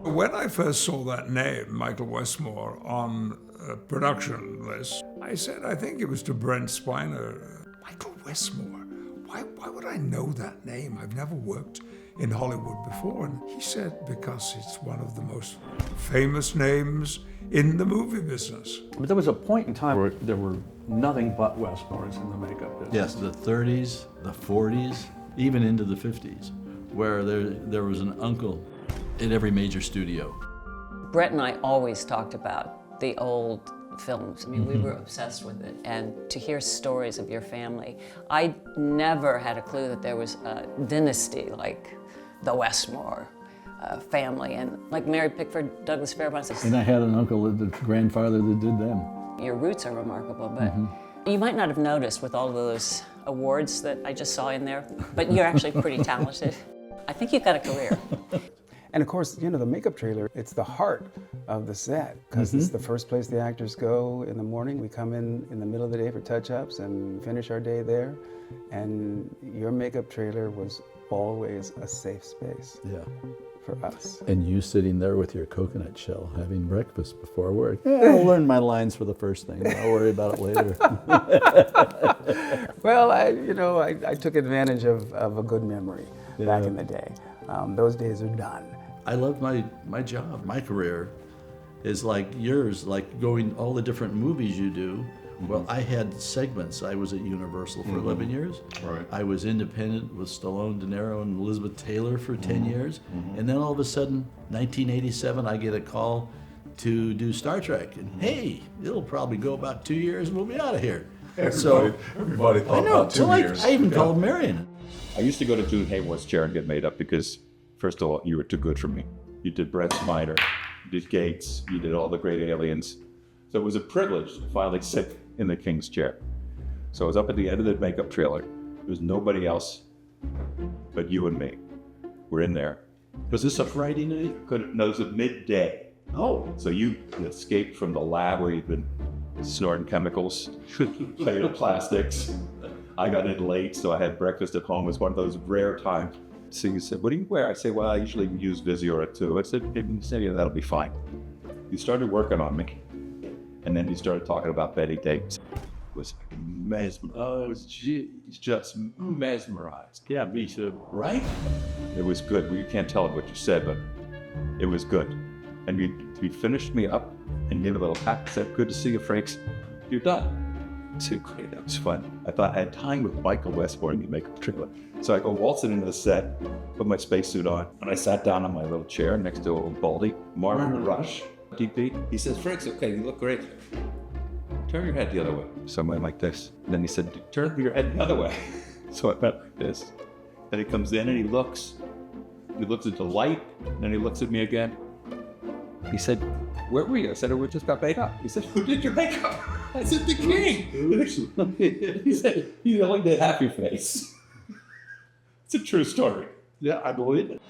When I first saw that name, Michael Westmore, on a production list, I said, I think it was to Brent Spiner, Michael Westmore. Why would I know that name? I've never worked in Hollywood before. And he said, because it's one of the most famous names in the movie business. But there was a point in time where there were nothing but Westmores in the makeup business. Yes, the 30s, the 40s, even into the 50s, where there was an uncle in every major studio. Brett and I always talked about the old films. I mean, we were obsessed with it. And to hear stories of your family, I never had a clue that there was a dynasty like the Westmore family, and like Mary Pickford, Douglas Fairbanks. And I had an uncle, the grandfather that did them. Your roots are remarkable, but you might not have noticed with all of those awards that I just saw in there, but you're actually pretty talented. I think you've got a career. And of course, you know, the makeup trailer, it's the heart of the set, because it's the first place the actors go in the morning. We come in the middle of the day for touch-ups and finish our day there. And your makeup trailer was always a safe space for us. And you sitting there with your coconut shell having breakfast before work. Yeah, I'll learn my lines for the first thing. I'll worry about it later. Well, I took advantage of a good memory back in the day. Those days are done. I love my job. My career is like yours, like going all the different movies you do. Well, I had segments. I was at Universal for 11 years. Right. I was independent with Stallone, De Niro, and Elizabeth Taylor for 10 years. And then all of a sudden, 1987, I get a call to do Star Trek. And hey, it'll probably go about 2 years and we'll be out of here. Everybody thought about 2 years. I even called Marion. I used to go to June Hayworth's chair and get made up because, first of all, you were too good for me. You did Brett Spiner, you did Gates, you did all the great aliens. So it was a privilege to finally sit in the king's chair. So I was up at the end of the makeup trailer. There was nobody else but you and me. We're in there. Was this a Friday night? No, it was at midday. Oh. So you escaped from the lab where you'd been snorting chemicals, playing with plastics. I got in late, so I had breakfast at home. It was one of those rare times. So you said, what do you wear? I say, well, I usually use Visiora too. I said, yeah, that'll be fine. You started working on me. And then you started talking about Betty Davis. It was mesmerized. Oh, it was just mesmerized. Yeah, me too. Right? It was good. Well, you can't tell what you said, but it was good. And you finished me up and gave a little pat, said, good to see you, Franks. You're done. So great, that was fun. I thought I had time with Michael Westmore in the makeup trailer. So I go waltzing into the set, put my spacesuit on, and I sat down on my little chair next to old Baldy, Marvin Rush, DP. He says, Frank's okay, you look great. Turn your head the other way. So I went like this. And then he said, turn your head the other way. So I went like this. Then he comes in and he looks at the light, and then he looks at me again. He said, where were you? I said, we just got made up. He said, who did your makeup? I said, the king. He said, he only did half your face. It's a true story. Yeah, I believe it.